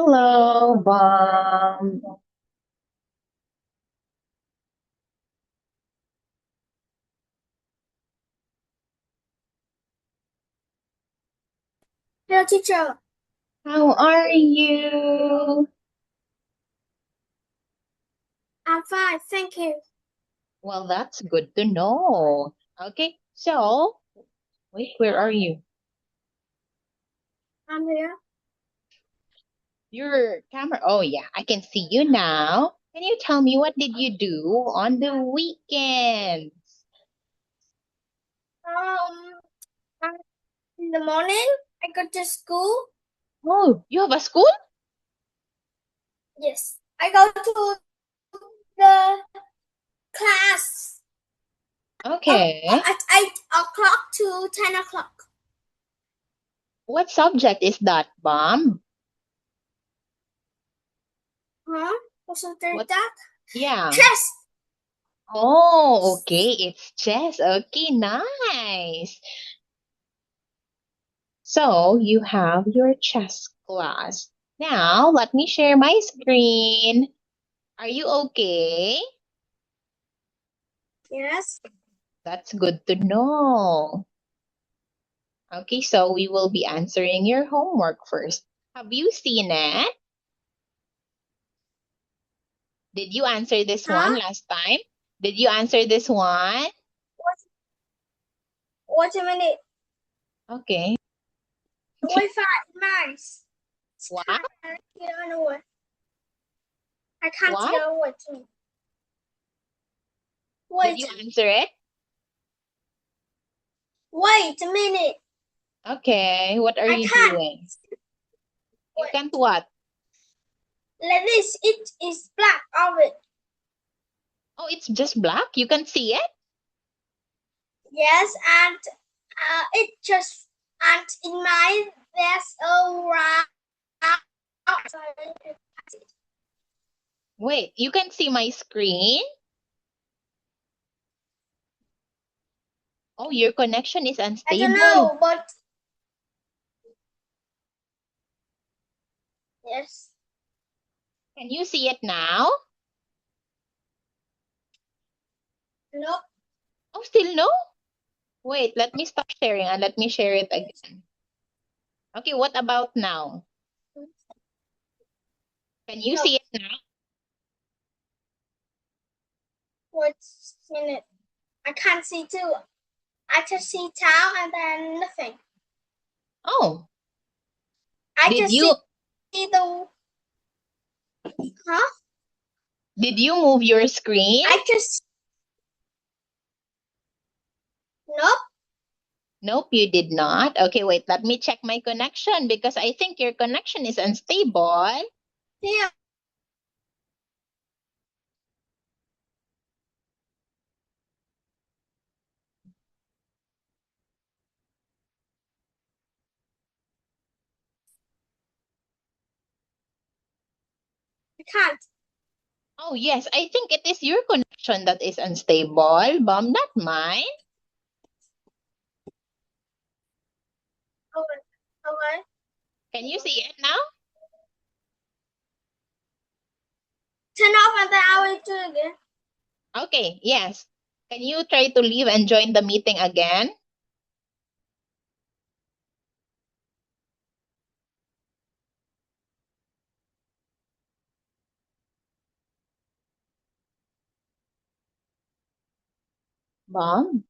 Hello, Bomb. Hello, teacher. How are you? I'm fine, thank you. Well, that's good to know. Okay, so, wait, where are you? I'm here. Your camera. Oh, yeah, I can see you now. Can you tell me what did you do on the weekend? Um, in the morning, I go to school. Oh, you have a school? Yes, I go to the class Okay. at 8 o'clock to 10 o'clock. What subject is that, Bomb? Huh? What's under What? that? Yeah. Chess. Oh, okay, it's chess. Okay, nice. So you have your chess class. Now, let me share my screen. Are you okay? Yes. That's good to know. Okay, so we will be answering your homework first. Have you seen it? Did you answer this one Huh? last time? Did you answer this one? What? Wait a minute. Okay. The Wi-Fi is nice. What? Can't get on the way. I can't What? tell what to. Did Wait. you answer it? Wait a minute. Okay, what are I you can't. doing? You can't Wait. what? Like this. It is black of it. Oh, it's just black? You can see it? Yes, and it just and in my there's a round. Wait, you can see my screen? Oh, your connection is I don't unstable. know, but yes, Can you see it now? no, Oh, still no? Wait, let me stop sharing and let me share it again. Okay, what about now? Can you no. see it now? What's in it? I can't see too. I just see town and then nothing. Oh, I did just you see the huh? did you move your screen? I just nope. Nope, you did not. Okay, wait, let me check my connection because I think your connection is unstable. Yeah, I can't. Oh, yes, I think it is your connection that is unstable, Mom, not mine. Okay, okay. Can you see it now? Turn off and then I will do it again. Okay, yes. Can you try to leave and join the meeting again? Mom?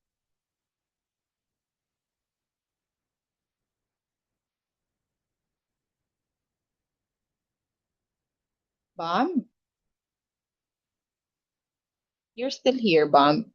Mom? You're still here, Mom.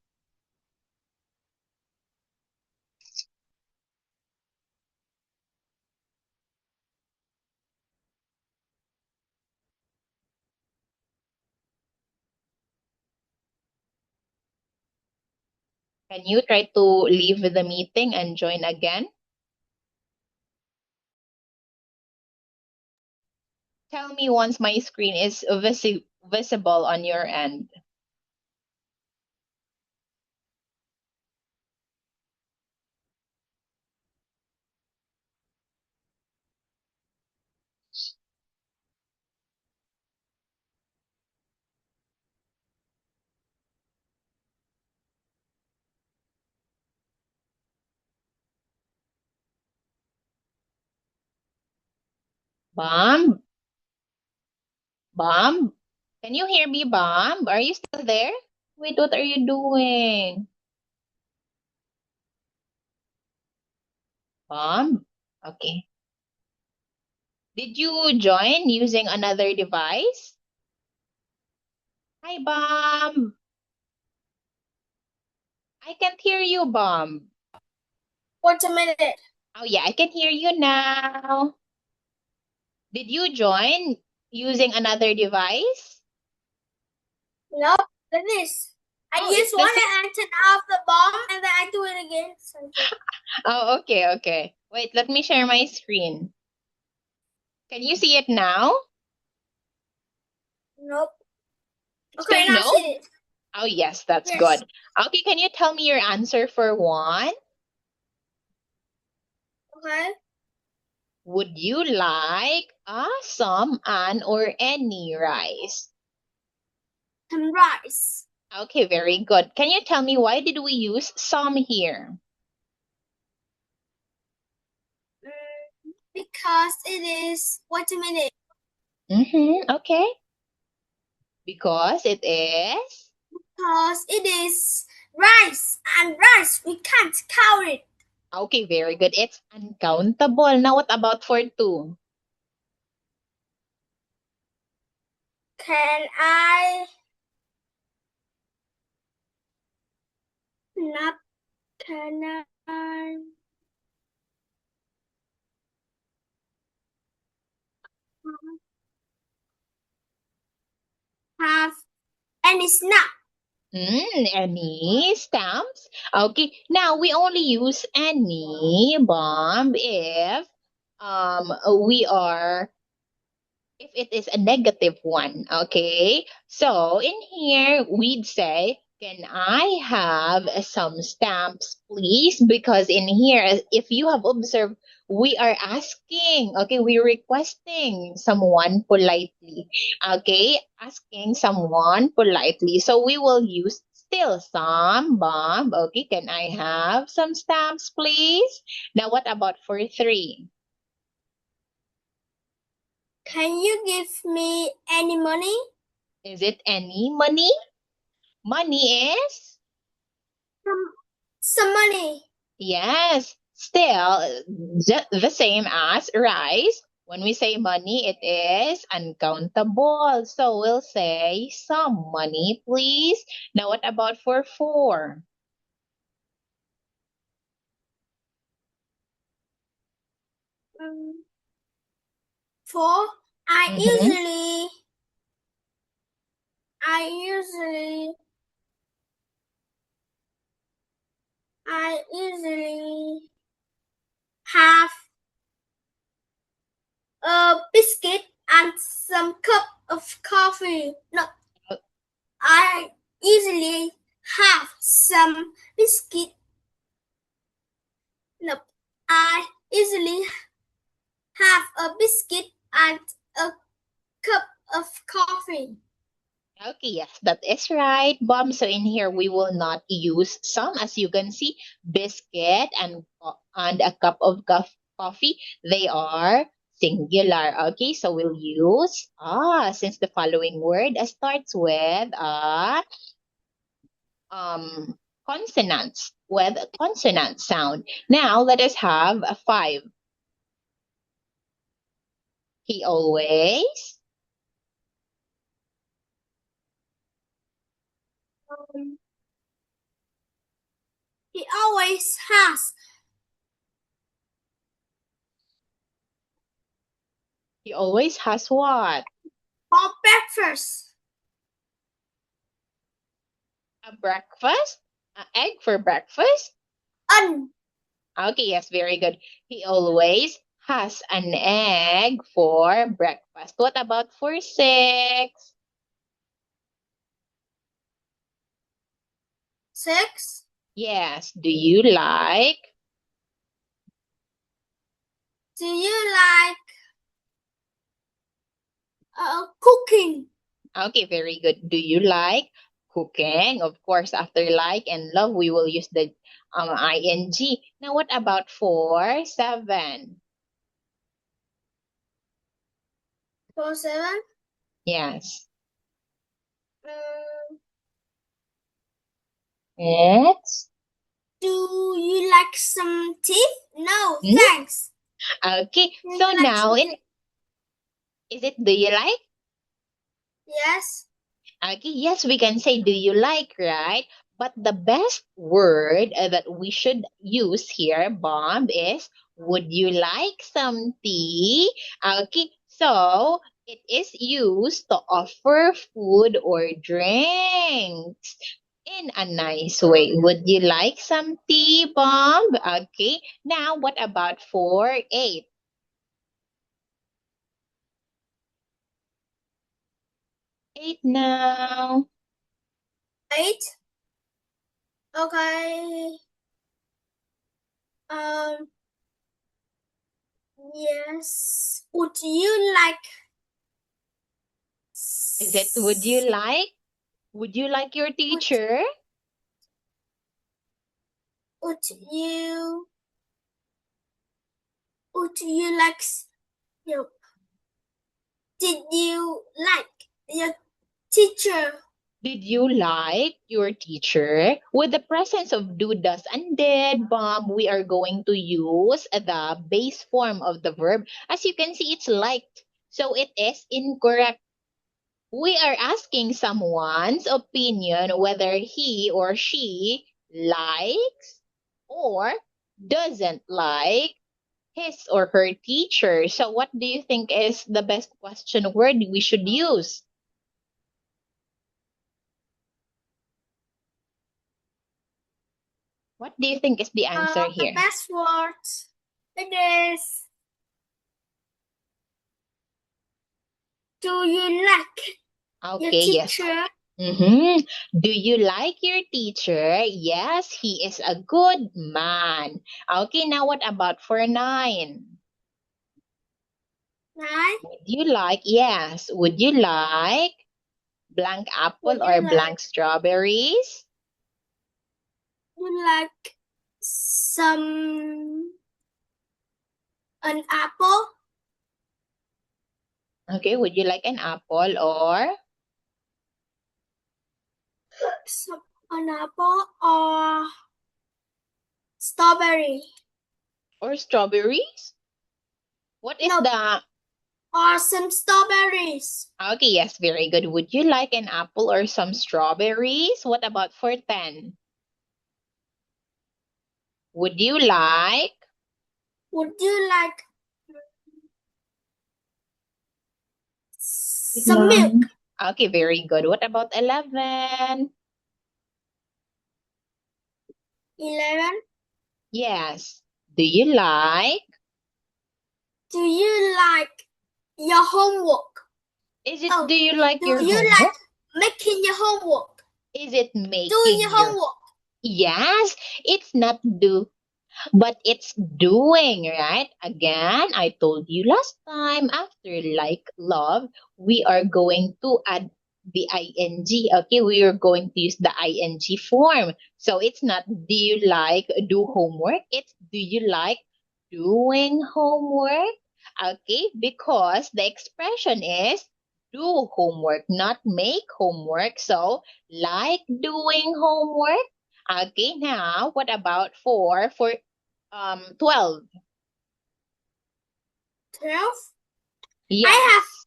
Can you try to leave the meeting and join again? Tell me once my screen is visible on your end. Bomb? Bomb? Can you hear me, Bomb? Are you still there? Wait, what are you doing? Bomb? Okay. Did you join using another device? Hi, Bomb. I can't hear you, Bomb. Wait a minute. Oh, yeah, I can hear you now. Did you join using another device? No, this. I Oh, use it's the one same. and I turn off the bomb and then I do it again. Something. Oh, okay, okay. Wait, let me share my screen. Can you see it now? Nope. Okay, Still now no? see it. Oh, yes, that's Yes. good. Okay, can you tell me your answer for one? Okay. Would you like some, an, or any rice? Some rice. Okay, very good. Can you tell me why did we use some here? Because it is. Wait a minute. Okay. Because it is? Because it is rice and rice. We can't count it. Okay, very good. It's uncountable. Now, what about for two? Can I not? Can I have any snack? Any stamps? Okay, now we only use any bomb if we are if it is a negative one. Okay, so in here we'd say, can I have some stamps, please? Because in here, if you have observed, we are asking, okay, we're requesting someone politely, okay, asking someone politely. So we will use still some bomb. Okay, can I have some stamps, please? Now, what about for three? Can you give me any money? Is it any money? Money is? Some money. Yes, still the same as rice. When we say money, it is uncountable. So we'll say some money, please. Now, what about for four? For I Mm-hmm. usually I usually I usually have a biscuit and some cup of coffee. No, I usually have some biscuit. No, I usually have a biscuit and a cup of coffee. Okay, yes, that is right, Bomb. So in here, we will not use some. As you can see, biscuit and a cup of coffee, they are singular. Okay, so we'll use since the following word starts with um consonants with a consonant sound. Now let us have a five. He always. He always has He always has what? for breakfast. A breakfast? An egg for breakfast? An Okay, yes, very good. He always has an egg for breakfast. What about for six? six. Yes, do you like? Do you like cooking? Okay, very good. Do you like cooking? Of course, after like and love, we will use the ing. Now, what about for seven? For 7. Yes. Um, It's do you like some tea? No, hmm? thanks. Okay. Do So you like now some in tea? is it do you like? Yes. Okay, yes, we can say do you like, right? But the best word that we should use here, Bob, is would you like some tea? Okay, so it is used to offer food or drinks in a nice way. Would you like some tea, Bob? Okay, now what about for 8? 8 now. 8. Okay. Um, yes. Would you like Is it would you like? Would you like your would, teacher? would you would you like no, did you like your teacher? Did you like your teacher? With the presence of do, does, and did, Bob, we are going to use the base form of the verb. As you can see, it's liked. So it is incorrect. We are asking someone's opinion whether he or she likes or doesn't like his or her teacher. So what do you think is the best question word we should use? What do you think is the answer The here? best word it is do you like your Okay, yes. teacher? Mm-hmm. Do you like your teacher? Yes, he is a good man. Okay, now what about for 9? Right? Would you like, yes, would you like blank Would apple or you blank strawberries? like some an apple? Okay, would you like an apple Some an apple or strawberry? or strawberries? What is No, the or some strawberries. Okay, yes, very good. Would you like an apple or some strawberries? What about for 10? Would you like Would you like some milk? Okay, very good. What about 11? 11. Yes. Do you like? Do you like your homework? Is it Oh, do you like do your you like homework? making your homework? Is it Doing your making your homework. Yes, it's not do, but it's doing, right? Again, I told you last time after like love, we are going to add the ing. Okay, we are going to use the ing form. So it's not do you like do homework? It's do you like doing homework? Okay, because the expression is do homework, not make homework. So like doing homework. Okay, now what about for 12? 12. I have Yes.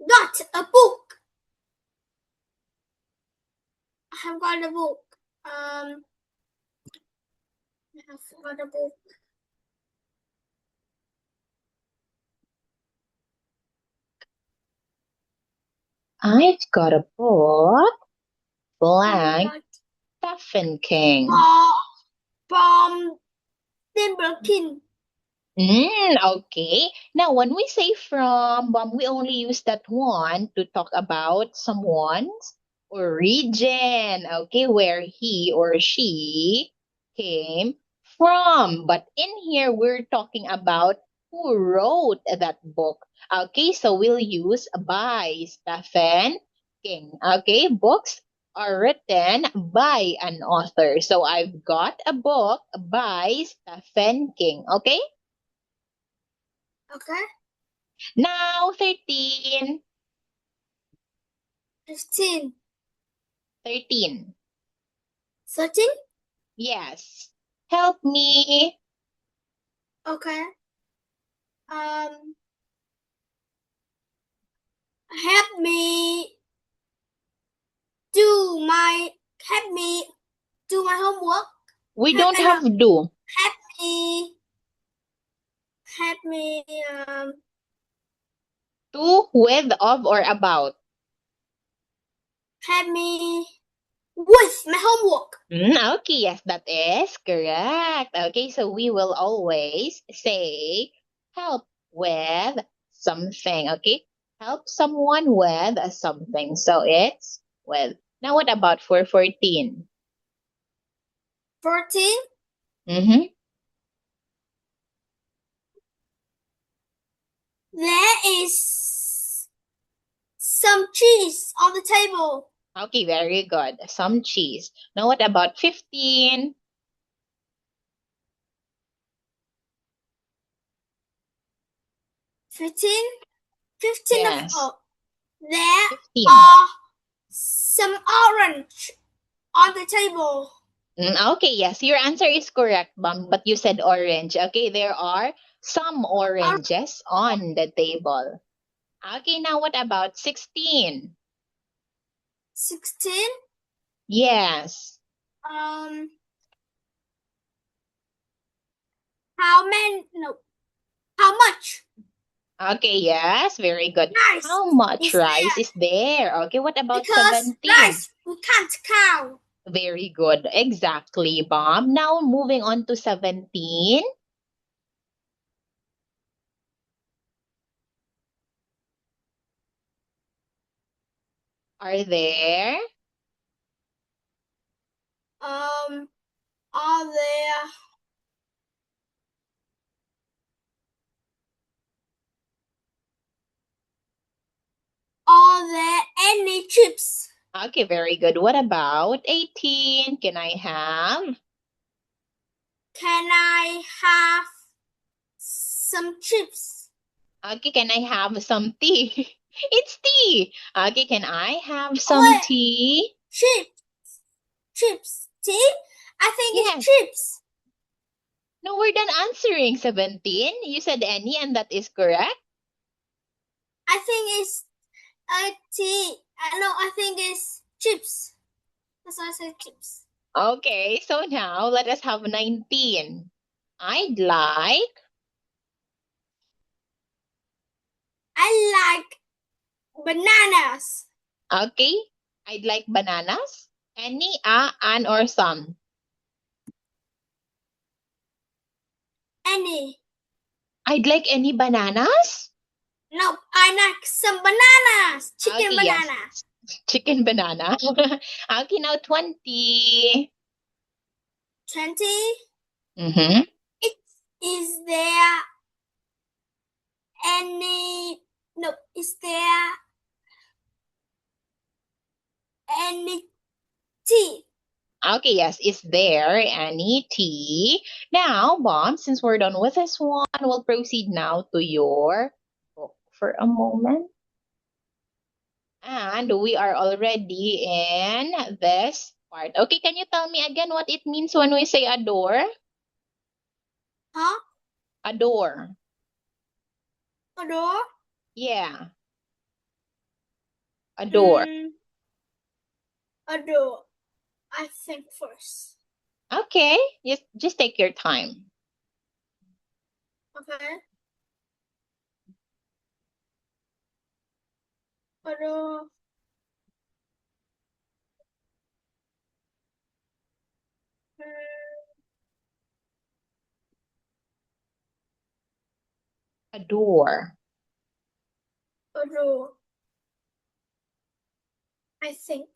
got a book. I have got a book. I have got a book. I've got a book, blank, Got Stephen King. from Timberkin. Okay. Now, when we say from, we only use that one to talk about someone's origin, okay, where he or she came from. But in here, we're talking about who wrote that book. Okay, so we'll use by Stephen King. Okay, books are written by an author. So I've got a book by Stephen King. Okay? Okay. Now 13. 15. 13. 13? Yes. Help me. Okay. Help me help me do my homework. We Help don't have do. me help me To, with, of, or about. help me with my homework. Okay, yes, that is correct. Okay, so we will always say help with something. Okay, help someone with something. So it's with. Now, what about for 14? 14. Mm-hmm. There is some cheese on the table. Okay, very good. Some cheese. Now, what about 15? 15. 15 Yes, of there 15. are some orange on the table. Okay, yes, your answer is correct, but you said orange. Okay, there are some oranges on the table. Okay, now what about 16? 16. Yes. How many? No. How much? Okay, yes, very good. Rice How much is rice there? is there? Okay, what about Because 17? rice we can't count. Very good. Exactly, Bob. Now moving on to 17. Are there? Are there any chips? Okay, very good. What about 18? Can I have? Can I have some chips? Okay, can I have some tea? It's tea. Okay, can I have some wait. tea? Chips. Tea? I think Yes. it's chips. No, we're done answering 17. You said any, and that is correct. I think it's tea. No, I think it's chips. That's why I said chips. Okay, so now let us have 19. I'd like. I like bananas. Okay, I'd like bananas. Any, an, or some. Any. I'd like any bananas. No, I like some bananas. Chicken Okay, yes. banana. Chicken banana. Okay, now 20. 20. Mm-hmm. Is there any? No, is there any tea? Okay, yes. Is there any tea? Now, Mom, since we're done with this one, we'll proceed now to your book for a moment. And we are already in this part. Okay, can you tell me again what it means when we say adore? Huh? Adore. Adore? Yeah. Adore. Adore. I think first. Okay, just take your time. Okay. Adore. Adore. Adore. I think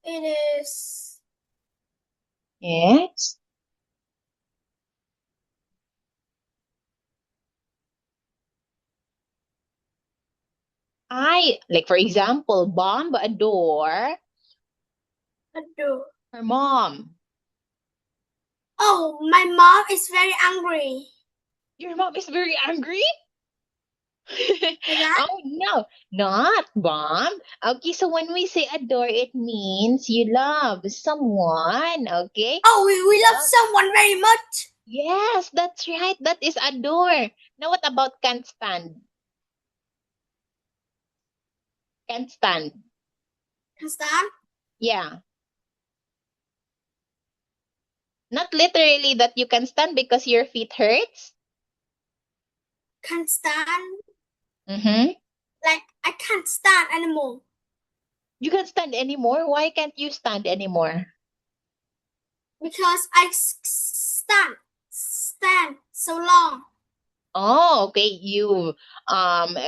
it is. Yes. Like for example, Bomb adore Adore. her mom. Oh, my mom is very angry. Your mom is very angry? Like that? Oh no, not Bomb. Okay, so when we say adore, it means you love someone. Okay, Oh, we love love. someone very much. Yes, that's right. That is adore. Now, what about can't stand? Can't stand. Understand? Yeah, not literally that you can stand because your feet hurts. Can't stand. Mm-hmm. Like I can't stand anymore You can't stand anymore. Why can't you stand anymore? because I stand so long. Oh, okay. You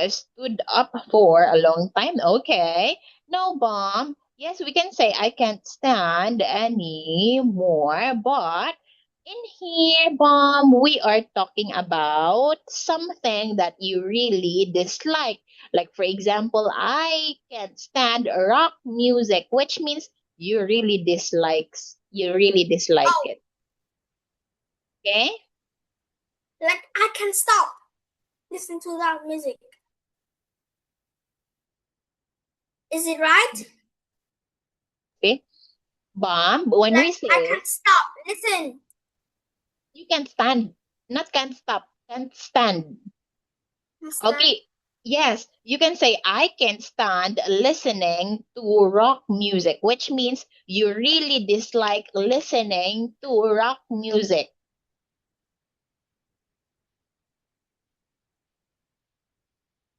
stood up for a long time. Okay. No, Bomb. Yes, we can say I can't stand anymore, but in here, Bomb, we are talking about something that you really dislike. Like for example, I can't stand rock music, which means you really dislike Oh, it. Okay? like I can stop listen to that music. Is it right? Okay? Bomb, when Like we I say can't stop listen. you can stand, not can't stop, can't stand. Understand? Okay, yes, you can say I can't stand listening to rock music, which means you really dislike listening to rock music.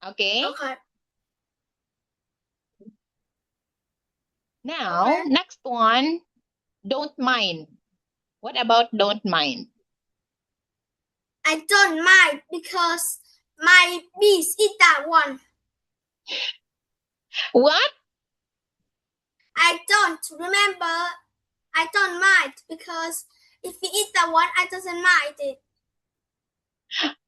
Okay, Okay. now Okay. next one, don't mind. What about don't mind? I don't mind because my bees eat that one. What? I don't remember. I don't mind because if we eat that one, I doesn't mind it.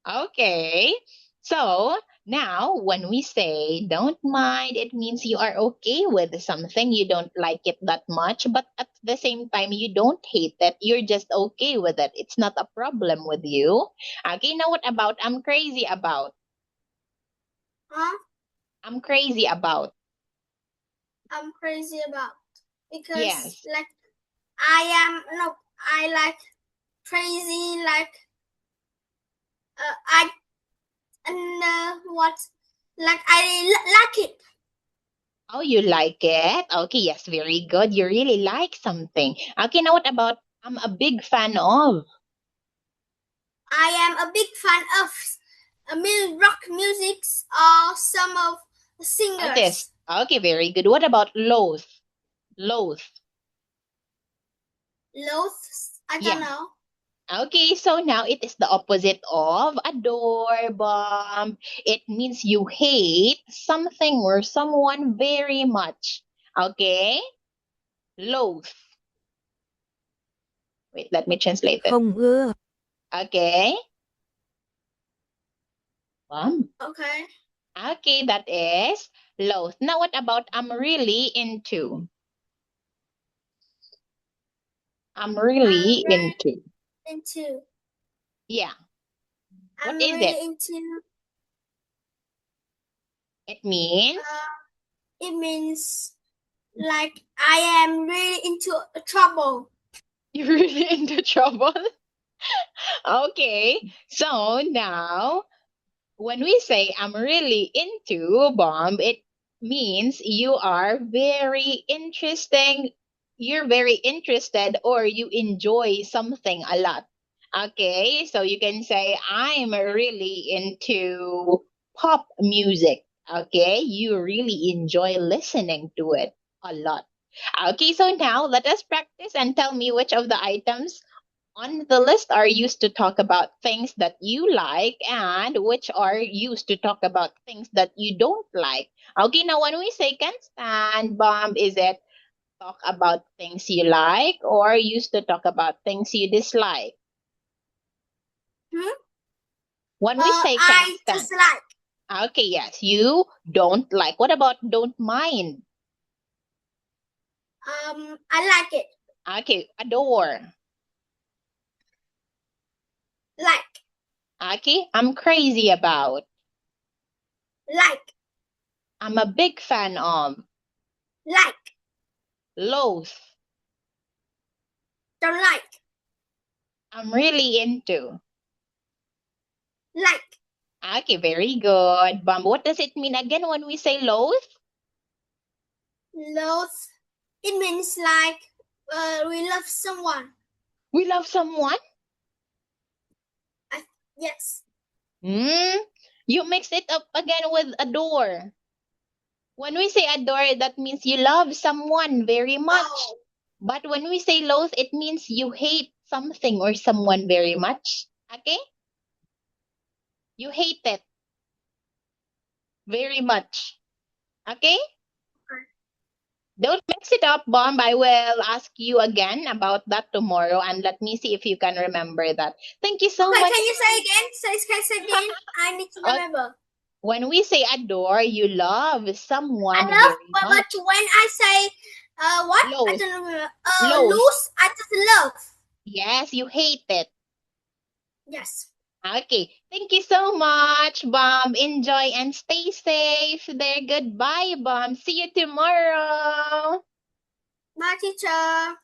Okay. So now when we say don't mind, it means you are okay with something. You don't like it that much, but at the same time, you don't hate it. You're just okay with it. It's not a problem with you. Okay, now what about I'm crazy about? Huh? I'm crazy about. I'm crazy about because Yes. like I am no I like crazy like I and what like like it. Oh, you like it? Okay, yes, very good. You really like something. Okay, now what about I'm a big fan of? I am a big fan of rock music or some of the Artist. singers. Okay, very good. What about loath? Loath. Loath, I don't Yeah. know. Okay, so now it is the opposite of adore, bomb. It means you hate something or someone very much. Okay? Loath. Wait, let me translate it. Không ưa. Okay? Bomb. Okay. Okay, that is loath. Now what about I'm really into? I'm I'm really really into. into. Yeah. What I'm is it? really into. It means It means like I am really into trouble. you're really into trouble. Okay, so now when we say I'm really into bomb, it means you are very interesting. You're very interested or you enjoy something a lot. Okay, so you can say I'm really into pop music. Okay, you really enjoy listening to it a lot. Okay, so now let us practice and tell me which of the items on the list are used to talk about things that you like and which are used to talk about things that you don't like. Okay, now when we say can't stand, bomb, is it talk about things you like or used to talk about things you dislike? Hmm? When we say can't I stand, just like. okay, yes, you don't like. What about don't mind? I like it. Okay, adore. Like. Okay, I'm crazy about. Like. I'm a big fan of. Like. Loath. Don't like. I'm really into. Like. Okay, very good. Bomb, what does it mean again when we say loath? Loath. It means like we love someone. We love someone? Yes. You mix it up again with adore. When we say adore, that means you love someone very much. Oh. But when we say loathe, it means you hate something or someone very much. Okay? You hate it very much. Okay? Don't mix it up, Bomb. I will ask you again about that tomorrow and let me see if you can remember that. Thank you so Okay, much. can you say again? Say again. I need to remember. When we say adore, you love someone I love, very but much. when I say what? I Loathe. don't remember. Loathe. Lose. I just love. Yes, you hate it. Yes. Okay. Thank you so much, Bomb. Enjoy and stay safe there. Goodbye, Bomb. See you tomorrow. Bye, teacher.